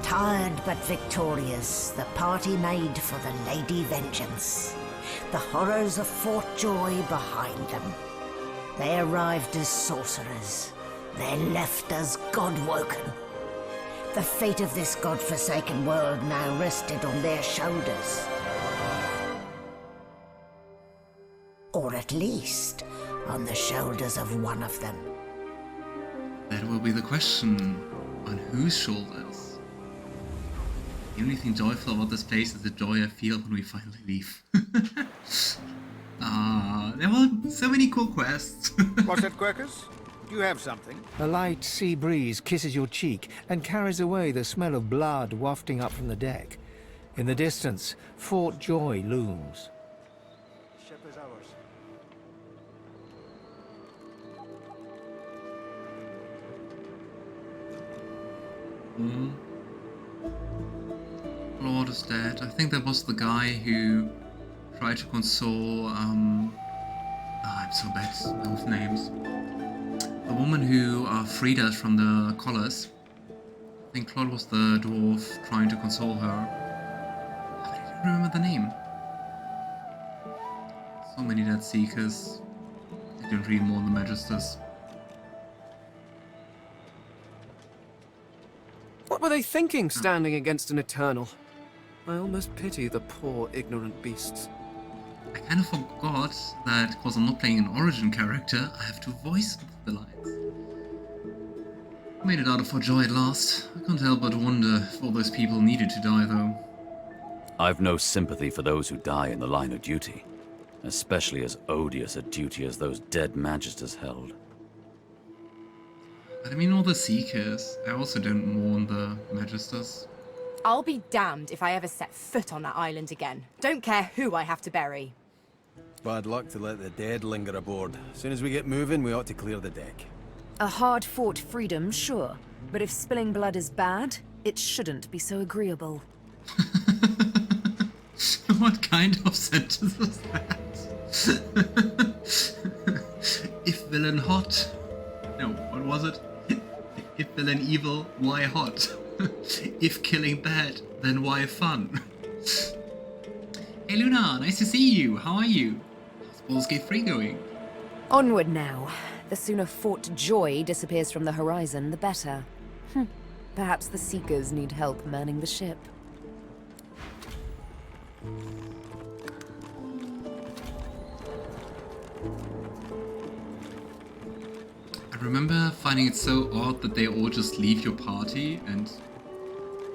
Tired but victorious, the party made for the Lady Vengance. The horrors of Fort Joy behind them. They arrived as sorcerers. They left as godwoken. The fate of this godforsaken world now rested on their shoulders. Or at least, on the shoulders of one of them. That will be the question. On whose shoulders? The only thing joyful about this place is the joy I feel when we finally leave. There were so many cool quests. What's that, Quercus? Do you have something? A light sea breeze kisses your cheek and carries away the smell of blood wafting up from the deck. In the distance, Fort Joy looms. Ship is ours. Lord is dead. I think that was the guy who tried to console, I'm so bad with names. The woman who freed us from the collars. I think Claude was the dwarf trying to console her. But I don't remember the name. So many dead seekers. They don't really mourn the Magisters. What were they thinking, standing against an Eternal? I almost pity the poor, ignorant beasts. I kind of forgot that because I'm not playing an origin character, I have to voice the lines. Made it out of Fort Joy at last. I can't help but wonder if all those people needed to die, though. I've no sympathy for those who die in the line of duty, especially as odious a duty as those dead Magisters held. But I mean, all the Seekers. I also don't mourn the Magisters. I'll be damned if I ever set foot on that island again. Don't care who I have to bury. Bad luck to let the dead linger aboard. As soon as we get moving, we ought to clear the deck. A hard-fought freedom, sure. But if spilling blood is bad, it shouldn't be so agreeable. What kind of sentence was that? If villain hot. No, what was it? If villain evil, why hot? If killing bad, then why fun? Hey Luna, nice to see you. How are you? How's Baldur's Gate 3 going? Onward now. The sooner Fort Joy disappears from the horizon, the better. Perhaps the Seekers need help manning the ship. I remember finding it so odd that they all just leave your party and...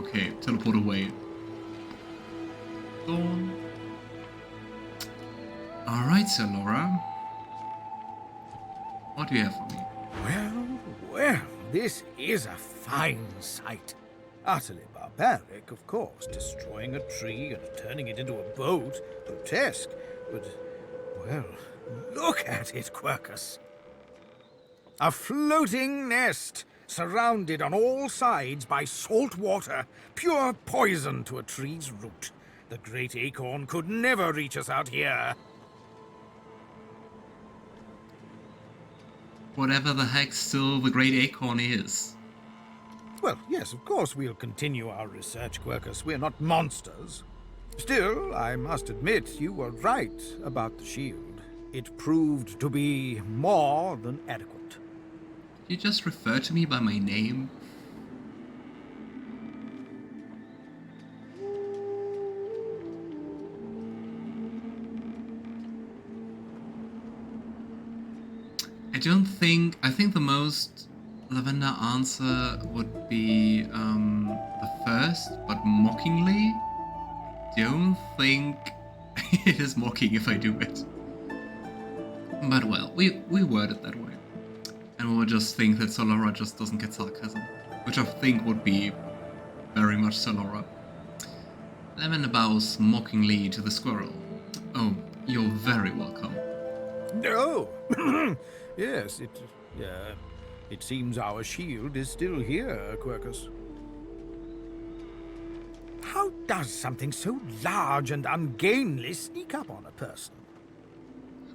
Okay, teleport away. Gone. Alright, Sir Laura. What do you have for me? Well, this is a fine sight. Utterly barbaric, of course, destroying a tree and turning it into a boat. Grotesque, but, well, look at it, Quercus. A floating nest, surrounded on all sides by salt water, pure poison to a tree's root. The great acorn could never reach us out here. Whatever the heck still the Great Acorn is. Well, yes, of course we'll continue our research, Quercus. We're not monsters. Still, I must admit you were right about the shield. It proved to be more than adequate. You just refer to me by my name? I think the most Lavender answer would be the first, but mockingly. Don't think it is mocking if I do it. But well, we word it that way. And we'll just think that Solara just doesn't get sarcasm. Which I think would be very much Solara. Lavender bows mockingly to the squirrel. Oh, you're very welcome. No! Yes, it seems our shield is still here, Quercus. How does something so large and ungainly sneak up on a person?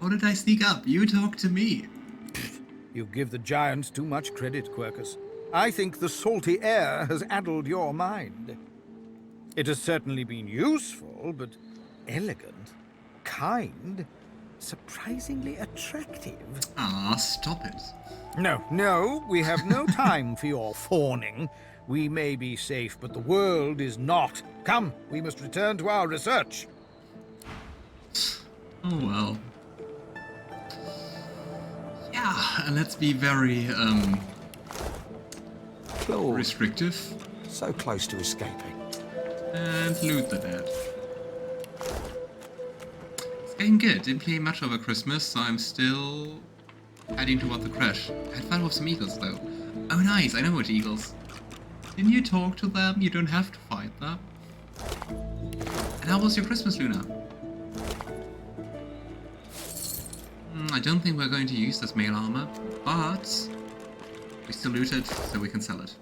How did I sneak up? You talk to me. You give the giants too much credit, Quercus. I think the salty air has addled your mind. It has certainly been useful, but elegant, kind, surprisingly attractive. Ah, stop it. No, we have no time for your fawning. We may be safe, but the world is not. Come, we must return to our research. Oh well. Yeah, and let's be very, Claude, restrictive. so close to escaping. And loot the dead. It's getting good. Didn't play much over Christmas, so I'm still heading toward the crash. I had fun with some eagles, though. Oh, nice. I know what eagles. Didn't you talk to them? You don't have to fight them. And how was your Christmas, Luna? I don't think we're going to use this mail armor, but we still loot it, so we can sell it.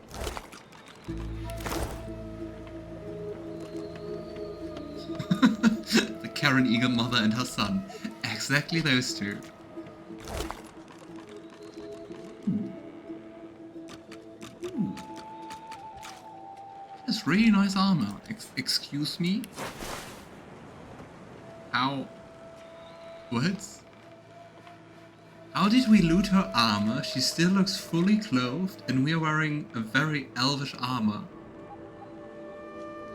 The Karen Eagle mother and her son. Exactly those two. That's really nice armor. Excuse me? How? What? How did we loot her armor? She still looks fully clothed and we're wearing a very elvish armor.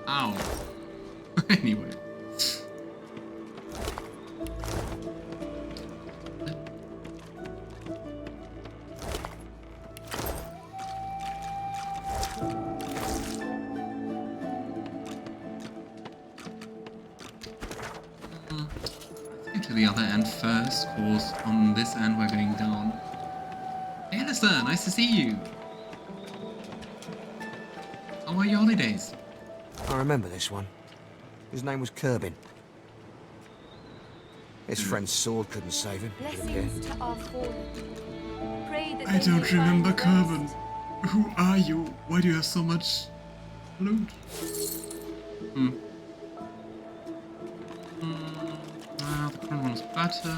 Ow. Anyway. To the other end first, cause on this end we're going down. Hey Alistair, nice to see you! How were your holidays? I remember this one. His name was Kerbin. His friend's sword couldn't save him. Blessings to our fallen. Pray that I they don't may remember find Kerbin. rest. Who are you? Why do you have so much loot? The current one is better.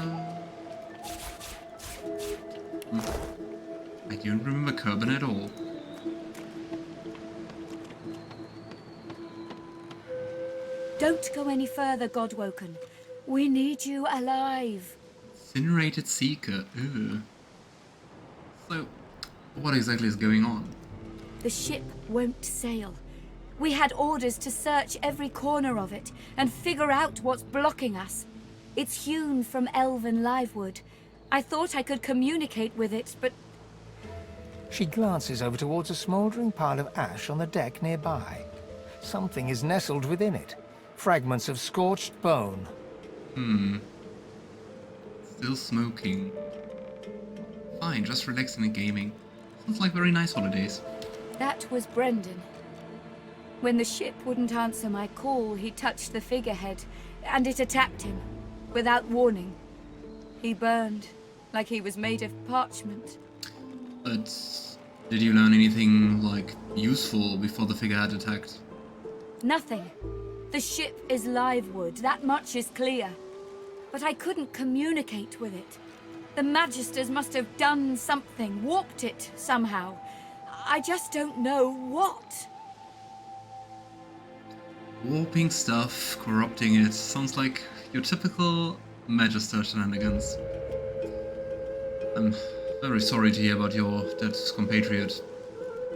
I don't remember Kerbin at all. Don't go any further, Godwoken. We need you alive. Incinerated Seeker. Ugh. So, what exactly is going on? The ship won't sail. We had orders to search every corner of it and figure out what's blocking us. It's hewn from elven livewood. I thought I could communicate with it, but She glances over towards a smouldering pile of ash on the deck nearby. Something is nestled within it. Fragments of scorched bone. Still smoking. Fine, just relaxing and gaming. Sounds like very nice holidays. that was Brendan. When the ship wouldn't answer my call, he touched the figurehead, and it attacked him, without warning. He burned, like he was made of parchment. But did you learn anything, like, useful before the figurehead attacked? Nothing. The ship is livewood, that much is clear. But I couldn't communicate with it. The Magisters must have done something, warped it somehow. I just don't know what. Warping stuff, corrupting it, sounds like your typical Magister shenanigans. I'm very sorry to hear about your dead compatriot.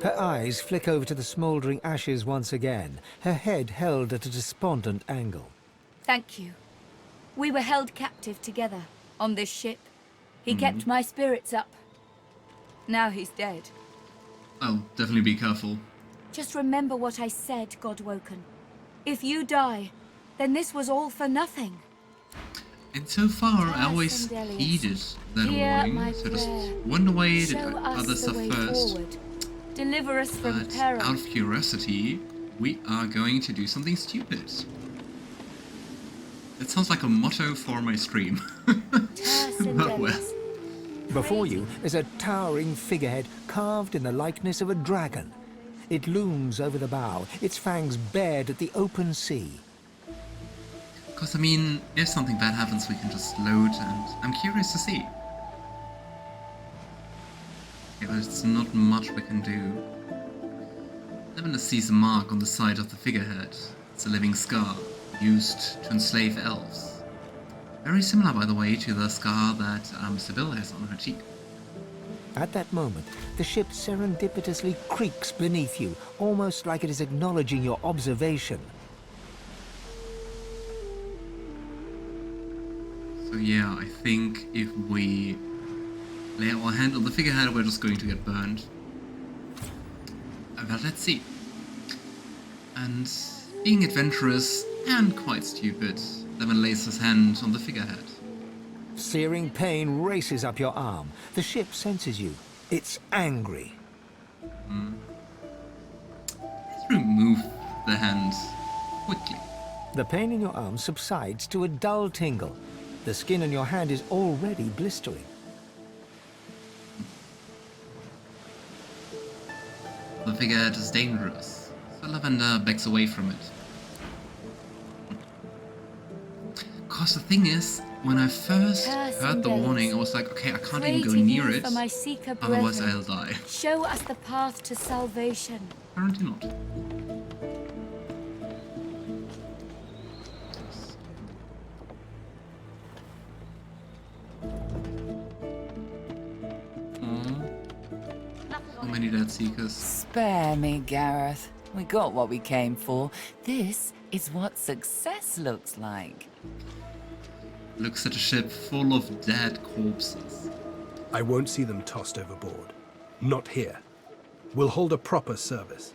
Her eyes flick over to the smouldering ashes once again, her head held at a despondent angle. Thank you. We were held captive together on this ship. He kept my spirits up. Now he's dead. I'll definitely be careful. Just remember what I said, Godwoken. If you die, then this was all for nothing. And so far, I Dallis always and Dallis, heeded that hear my warning, so just prayer. went away, did Show other us the stuff way first. forward. Deliver us from But peril. out of curiosity, we are going to do something stupid. It sounds like a motto for my stream. Dallis and But well. Dallis. Before you is a towering figurehead carved in the likeness of a dragon. It looms over the bow, its fangs bared at the open sea. Because, I mean, if something bad happens, we can just load, and I'm curious to see. Yeah, there's not much we can do. Lavender sees a mark on the side of the figurehead. It's a living scar, used to enslave elves. Very similar, by the way, to the scar that Sebille has on her cheek. At that moment, the ship serendipitously creaks beneath you, almost like it is acknowledging your observation. So yeah, I think if we lay our hand on the figurehead, we're just going to get burned. But let's see. And being adventurous and quite stupid, Lavender lays his hand on the figurehead. Searing pain races up your arm. The ship senses you. It's angry. Let's remove the hand quickly. The pain in your arm subsides to a dull tingle. The skin on your hand is already blistering. The figurehead is dangerous, so Lavender backs away from it. Cause the thing is, when I first heard the warning, I was like, okay, I can't even go near it, otherwise I'll die. Show us the path to salvation. Apparently not. So many dead seekers. Spare me, Gareth. We got what we came for. This is what success looks like. Looks at a ship full of dead corpses. I won't see them tossed overboard. Not here. We'll hold a proper service.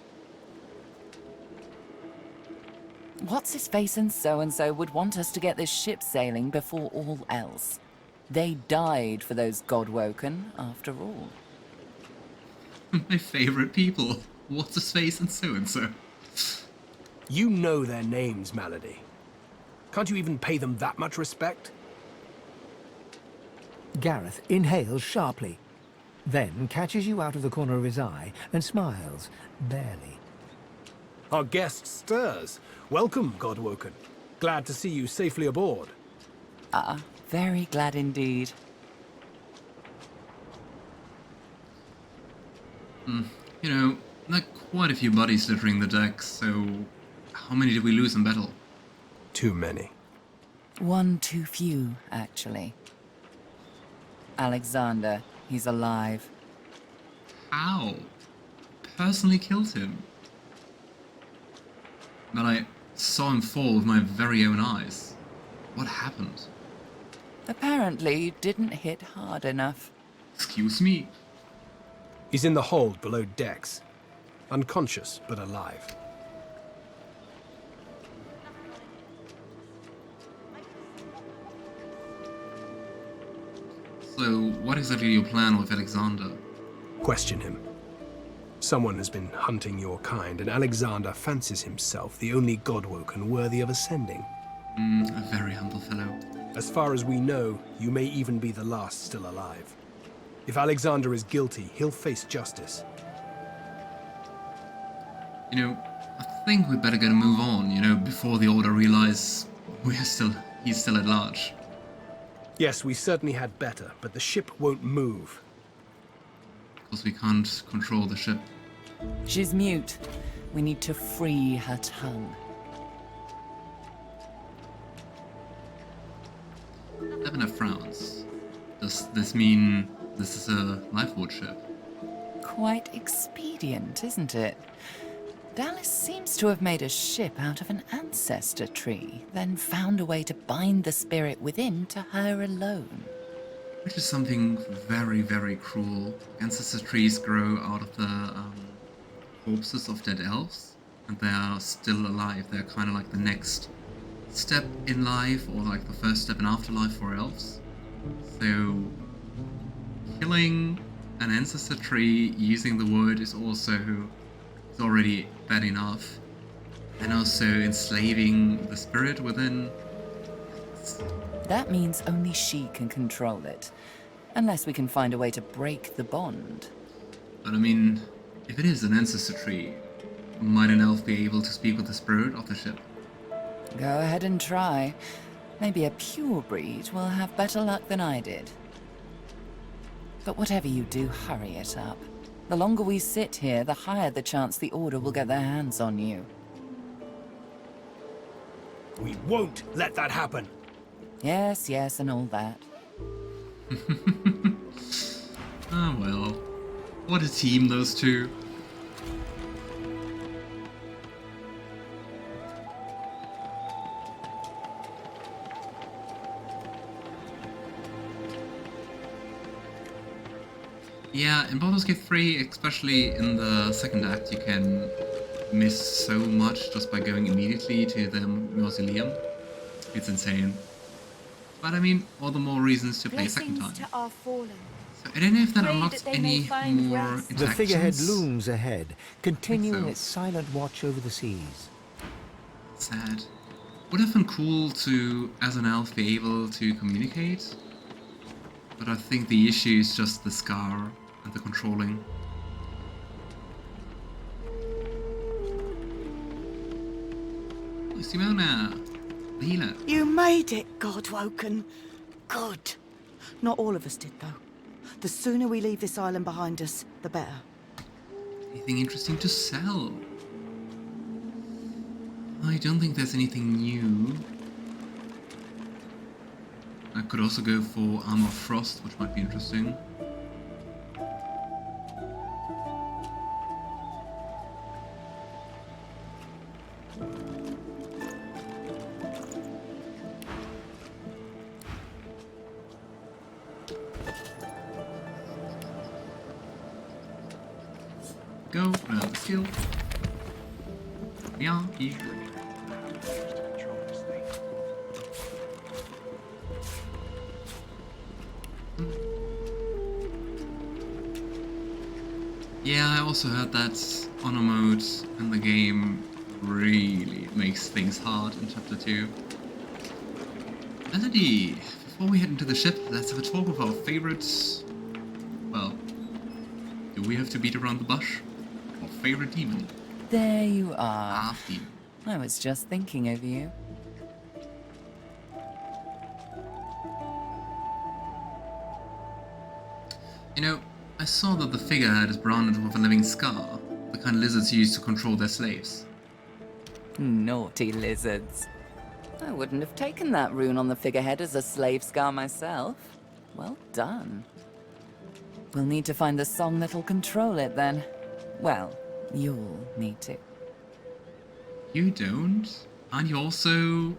What's his face and so would want us to get this ship sailing before all else. They died for those Godwoken, after all. My favorite people. What's his face and so. You know their names, Malady. Can't you even pay them that much respect? Gareth inhales sharply, then catches you out of the corner of his eye and smiles, barely. Our guest stirs. Welcome, Godwoken. Glad to see you safely aboard. Very glad indeed. You know, there are quite a few bodies littering the deck, so how many did we lose in battle? Too many. One too few, actually. Alexander, he's alive. How? Personally killed him. But I saw him fall with my very own eyes. What happened? Apparently, you didn't hit hard enough. Excuse me? He's in the hold below decks. Unconscious, but alive. So, what exactly your plan with Alexander? Question him. Someone has been hunting your kind, and Alexander fancies himself the only Godwoken worthy of ascending. A very humble fellow. As far as we know, you may even be the last still alive. If Alexander is guilty, he'll face justice. You know, I think we better get a move on, you know, before the Order realize he's still at large. Yes, we certainly had better, but the ship won't move. Because we can't control the ship. She's mute. We need to free her tongue. Lavender frowns. Does this mean this is a lifeboat ship? Quite expedient, isn't it? Dallis seems to have made a ship out of an ancestor tree, then found a way to bind the spirit within to her alone. Which is something very, very cruel. Ancestor trees grow out of the corpses of dead elves, and they are still alive. They're kind of like the next step in life, or like the first step in afterlife for elves. So, killing an ancestor tree using the wood is already bad enough. And also enslaving the spirit within. That means only she can control it. Unless we can find a way to break the bond. But I mean, if it is an ancestor tree, might an elf be able to speak with the spirit of the ship? Go ahead and try. Maybe a pure breed will have better luck than I did. But whatever you do, hurry it up. The longer we sit here, the higher the chance the Order will get their hands on you. We won't let that happen. Yes, yes, and all that. Ah, well. What a team, those two. Yeah, in Baldur's Gate 3, especially in the second act, you can miss so much just by going immediately to the mausoleum. It's insane. But I mean, all the more reasons to play a second time. To our fallen. So I don't know if that Pray unlocks that they may any find more rest. interactions. The figurehead looms ahead, continuing so. its silent watch over the seas. Sad. Would have been cool to, as an elf, be able to communicate. But I think the issue is just the scar and the controlling. Oh, Simona! The healer. You made it, Godwoken. Good. Not all of us did, though. The sooner we leave this island behind us, the better. Anything interesting to sell? I don't think there's anything new. I could also go for Armor of Frost, which might be interesting. Go, skill. Yeah, here. Yeah, I also heard that honor mode in the game really makes things hard in Chapter 2. Melody, before we head into the ship, let's have a talk of our favorites. Well, do we have to beat around the bush? Our favorite demon? There you are. Half demon. I was just thinking of you. You know, I saw that the figurehead is branded with a living scar, the kind lizards use to control their slaves. Naughty lizards. I wouldn't have taken that rune on the figurehead as a slave scar myself. Well done. We'll need to find the song that'll control it then. Well, you'll need to. You don't? Aren't you also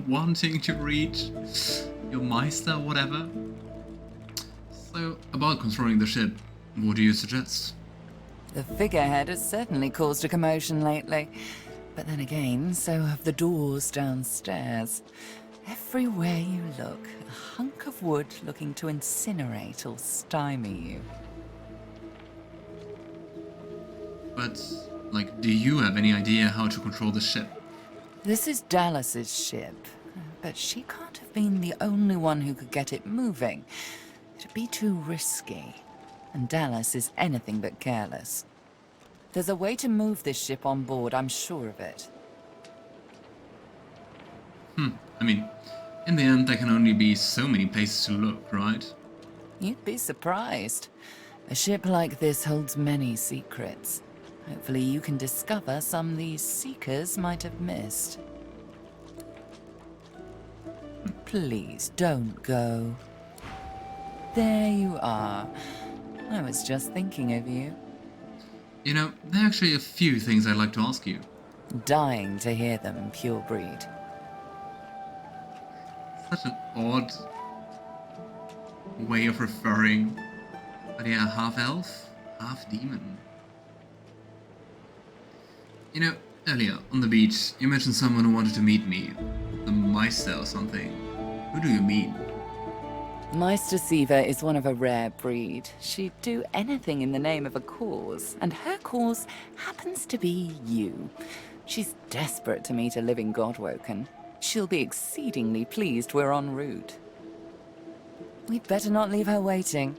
wanting to reach your Meister or whatever? So, about controlling the ship, what do you suggest? The figurehead has certainly caused a commotion lately. But then again, so have the doors downstairs. Everywhere you look, a hunk of wood looking to incinerate or stymie you. But, like, do you have any idea how to control the ship? This is Dallis's ship, but she can't have been the only one who could get it moving. It'd be too risky, and Dallis is anything but careless. There's a way to move this ship on board, I'm sure of it. I mean, in the end, there can only be so many places to look, right? You'd be surprised. A ship like this holds many secrets. Hopefully you can discover some these seekers might have missed. Please, don't go. There you are. I was just thinking of you. You know, there are actually a few things I'd like to ask you. Dying to hear them, pure breed. Such an odd way of referring. But yeah, half elf, half demon. You know, earlier on the beach, you mentioned someone who wanted to meet me. The Meister or something. Who do you mean? Meister Siva is one of a rare breed. She'd do anything in the name of a cause, and her cause happens to be you. She's desperate to meet a living Godwoken. She'll be exceedingly pleased we're en route. We'd better not leave her waiting.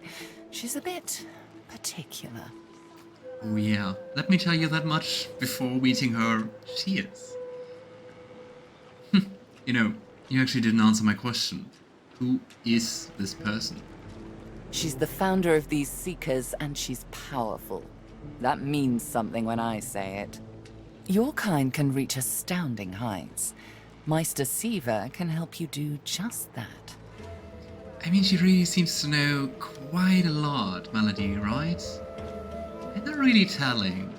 She's a bit particular. Oh yeah, let me tell you that much before meeting her. She is. You know, you actually didn't answer my question. Who is this person? She's the founder of these Seekers, and she's powerful. That means something when I say it. Your kind can reach astounding heights. Meister Siva can help you do just that. I mean, she really seems to know quite a lot, Melody, right? And not really telling.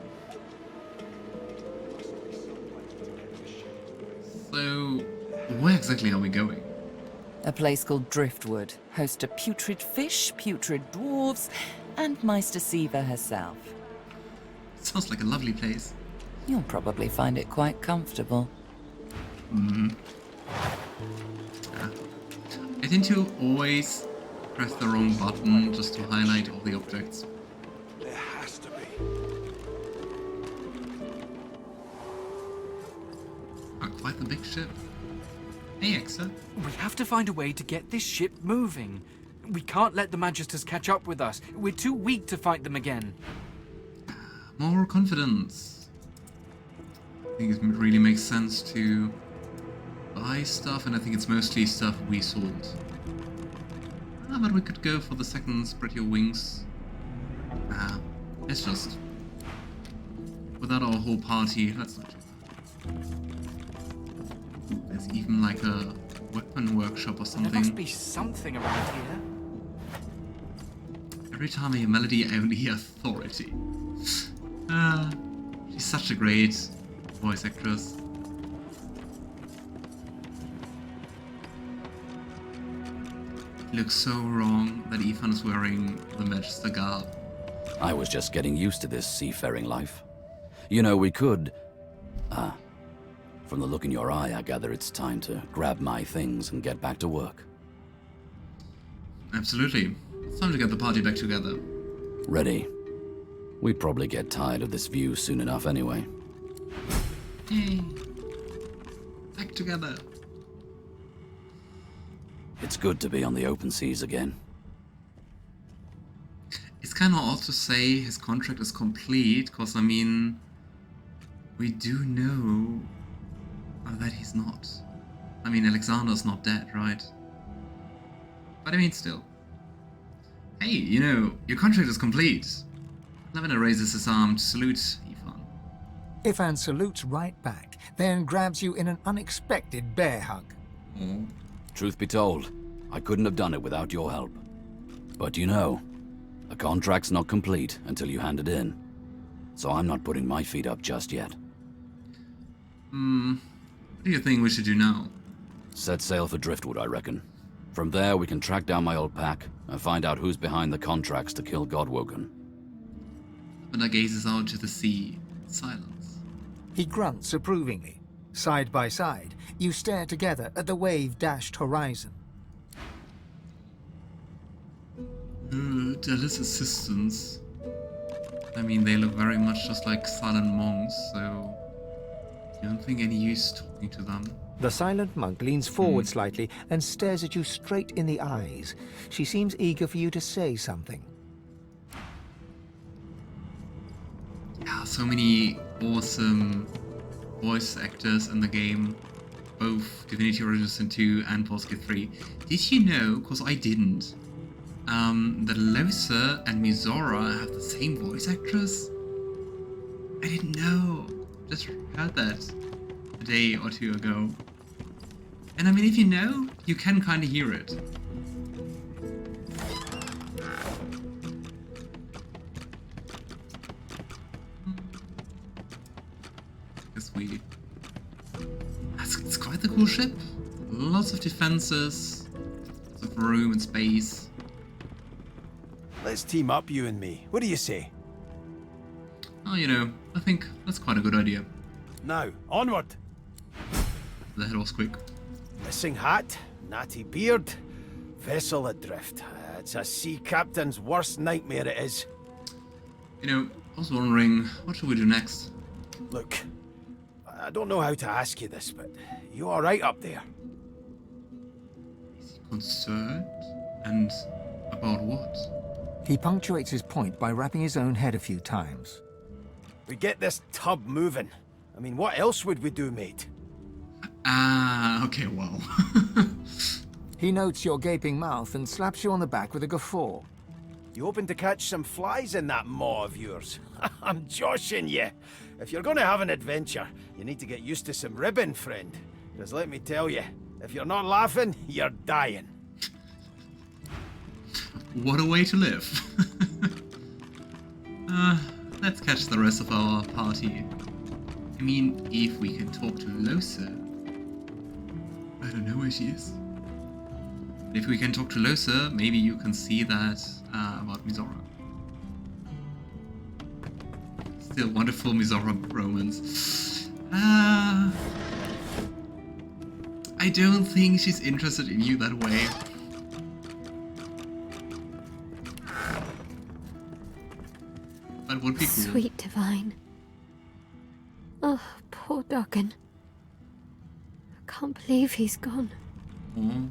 So, where exactly are we going? A place called Driftwood, host to putrid fish, putrid dwarves, and Meister Siva herself. Sounds like a lovely place. You'll probably find it quite comfortable. Mm-hmm. I tend to always press the wrong button just to highlight all the objects. There has to be. Oh, quite the big ship. Hey, Exa. We have to find a way to get this ship moving. We can't let the Magisters catch up with us. We're too weak to fight them again. More confidence. I think it really makes sense to buy stuff, and I think it's mostly stuff we sold. But we could go for the second spread your wings. It's just without our whole party, let's not do that. Ooh, there's even like a weapon workshop or something. There must be something around here. Every time I hear Melody, I only hear authority. She's such a great voice actress. It looks so wrong that Ifan is wearing the Magister garb. I was just getting used to this seafaring life. You know, we could... from the look in your eye, I gather it's time to grab my things and get back to work. Absolutely. It's time to get the party back together. Ready. We'd probably get tired of this view soon enough anyway. Yay. Back together. It's good to be on the open seas again. It's kind of odd to say his contract is complete, because, I mean, we do know that he's not. I mean, Alexander's not dead, right? But I mean, still. Hey, you know, your contract is complete. Lavender raises his arm to salute Ifan. Ifan salutes right back, then grabs you in an unexpected bear hug. Oh. Truth be told, I couldn't have done it without your help. But you know, a contract's not complete until you hand it in. So I'm not putting my feet up just yet. What do you think we should do now? Set sail for Driftwood, I reckon. From there, we can track down my old pack and find out who's behind the contracts to kill Godwoken. Lavender gazes out to the sea in silence. He grunts approvingly. Side by side, you stare together at the wave-dashed horizon. Dallis assistants. I mean, they look very much just like silent monks, so I don't think any use talking to them. The silent monk leans forward slightly and stares at you straight in the eyes. She seems eager for you to say something. Yeah, so many awesome voice actors in the game, both Divinity Original Sin 2 and Baldur's Gate 3. Did you know, because I didn't, that Lohse and Mizora have the same voice actress? I didn't know. Just heard that a day or two ago. And I mean, if you know, you can kind of hear it. It's quite the cool ship. Lots of defenses, lots of room and space. Let's team up, you and me. What do you say? Oh, you know, I think that's quite a good idea. Now, onward! The head was quick. Missing hat, natty beard, vessel adrift. It's a sea captain's worst nightmare it is. You know, I was wondering, what should we do next? Look, I don't know how to ask you this, but you alright up there? Is he concerned? And about what? He punctuates his point by rapping his own head a few times. We get this tub moving. I mean, what else would we do, mate? Okay, well. He notes your gaping mouth and slaps you on the back with a guffaw. You hoping to catch some flies in that maw of yours? I'm joshing you. If you're going to have an adventure, you need to get used to some ribbon, friend. Because let me tell you, if you're not laughing, you're dying. What a way to live. Let's catch the rest of our party. I mean, if we can talk to Lohse. I don't know where she is. If we can talk to Lohse, maybe you can see that about Mizora. Still wonderful Mizora romance. I don't think she's interested in you that way. That would be cool. Sweet Divine. Oh, poor Duggan. I can't believe he's gone. Oh,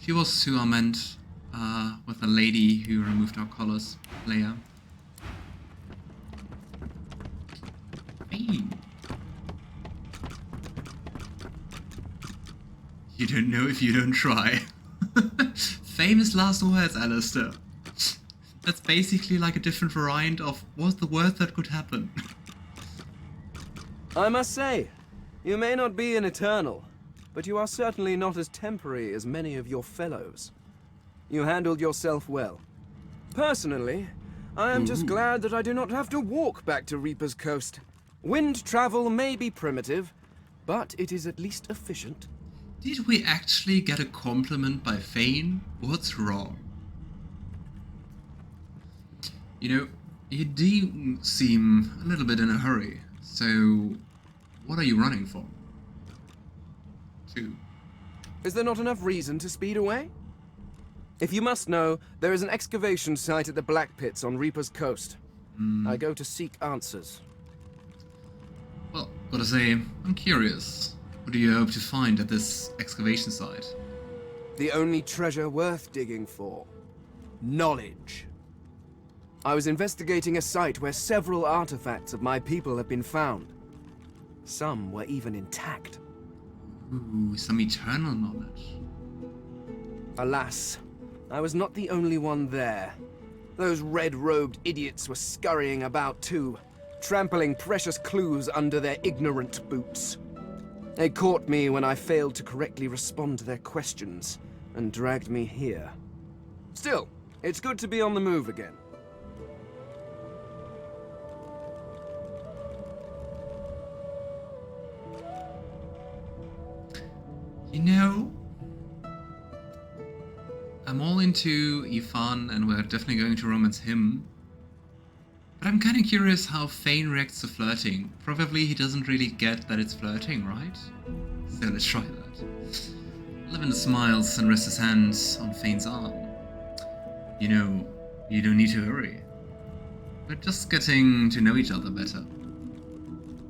she was Suament with a lady who removed our collars. Leia. Hey. You don't know if you don't try. Famous last words, Alistair. That's basically like a different variant of what's the worst that could happen. I must say, you may not be an Eternal, but you are certainly not as temporary as many of your fellows. You handled yourself well. Personally, I am just glad that I do not have to walk back to Reaper's Coast. Wind travel may be primitive, but it is at least efficient. Did we actually get a compliment by Fane? What's wrong? You know, you do seem a little bit in a hurry, so what are you running for? 2. Is there not enough reason to speed away? If you must know, there is an excavation site at the Black Pits on Reaper's Coast. I go to seek answers. Well, gotta say, I'm curious. What do you hope to find at this excavation site? The only treasure worth digging for. Knowledge. I was investigating a site where several artifacts of my people have been found. Some were even intact. Ooh, some eternal knowledge. Alas, I was not the only one there. Those red-robed idiots were scurrying about too, trampling precious clues under their ignorant boots. They caught me when I failed to correctly respond to their questions, and dragged me here. Still, it's good to be on the move again. You know, I'm all into Ifan and we're definitely going to romance him. But I'm kind of curious how Fane reacts to flirting. Probably he doesn't really get that it's flirting, right? So let's try that. Lavender smiles and rests his hands on Fane's arm. You know, you don't need to hurry. We're just getting to know each other better.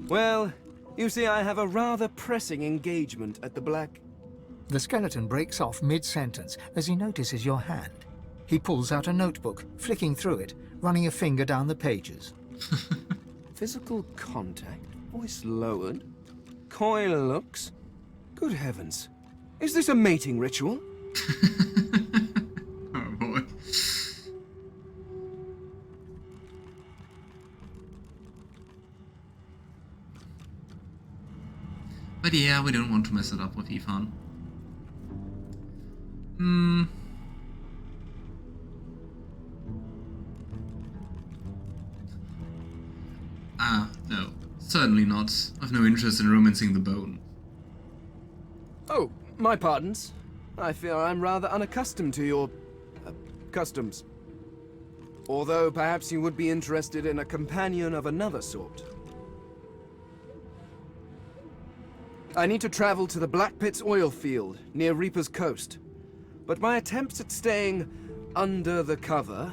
Well, you see, I have a rather pressing engagement at the Black... The skeleton breaks off mid-sentence as he notices your hand. He pulls out a notebook, flicking through it, running a finger down the pages. Physical contact, voice lowered, coy looks. Good heavens, is this a mating ritual? Oh boy. But yeah, we don't want to mess it up with Ifan. No. Certainly not. I've no interest in romancing the bone. Oh, my pardons. I fear I'm rather unaccustomed to your... customs. Although perhaps you would be interested in a companion of another sort. I need to travel to the Black Pits oil field, near Reaper's Coast. But my attempts at staying under the cover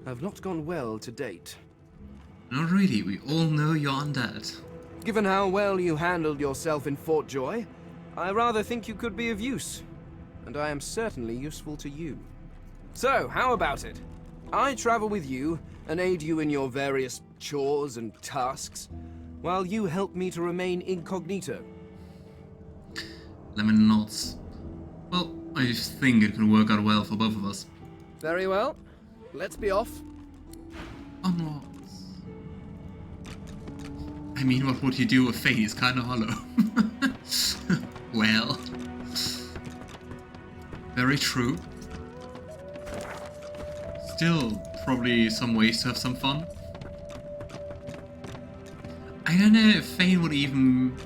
have not gone well to date. Not really, we all know you're undead. Given how well you handled yourself in Fort Joy, I rather think you could be of use. And I am certainly useful to you. So, how about it? I travel with you and aid you in your various chores and tasks, while you help me to remain incognito. Lemon nods. Well, I think it can work out well for both of us. Very well. let's be off. Onwards. I mean, what would you do if fate is kind of hollow? Well, very true. Still, probably some ways to have some fun. I don't know if Fane would even...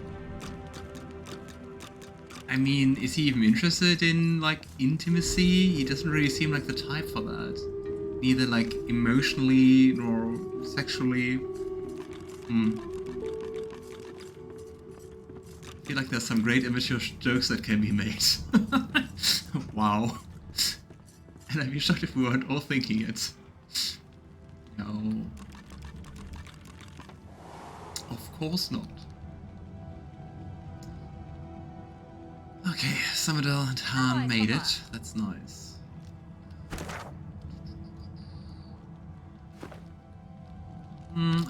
I mean, is he even interested in, like, intimacy? He doesn't really seem like the type for that. Neither, like, emotionally nor sexually. I feel like there's some great immature jokes that can be made. Wow. And I'd be shocked if we weren't all thinking it. No. Of course not. Okay, Summerdale and Han made it. That's nice.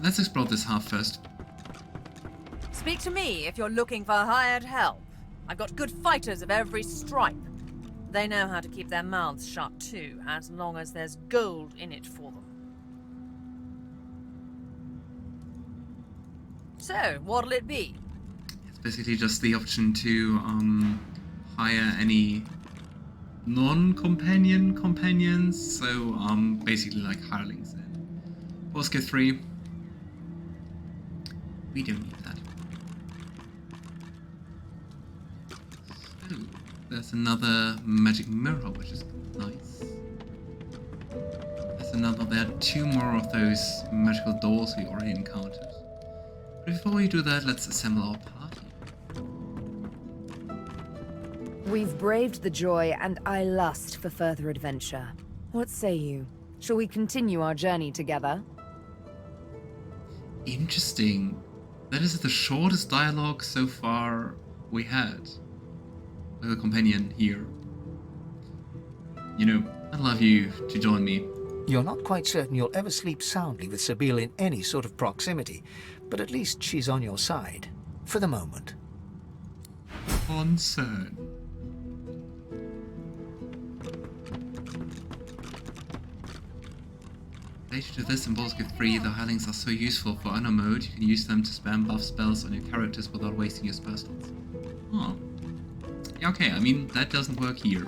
Let's explore this half first. Speak to me if you're looking for hired help. I've got good fighters of every stripe. They know how to keep their mouths shut too, as long as there's gold in it for them. So, what'll it be? It's basically just the option to hire any non-companion companions, so basically like hirelings in Bosque 3. We don't need that. So, there's another magic mirror, which is nice. There are 2 more of those magical doors we already encountered. But before we do that, let's assemble our party. We've braved the joy, and I lust for further adventure. What say you? Shall we continue our journey together? Interesting. That is the shortest dialogue so far we had with a companion here. You know, I'd love you to join me. You're not quite certain you'll ever sleep soundly with Sebille in any sort of proximity, but at least she's on your side. For the moment. Concern. Related to this, in Baldur's Gate 3, the hirelings are so useful for honor mode, you can use them to spam buff spells on your characters without wasting your spell slots. Oh. Yeah, okay, I mean, that doesn't work here.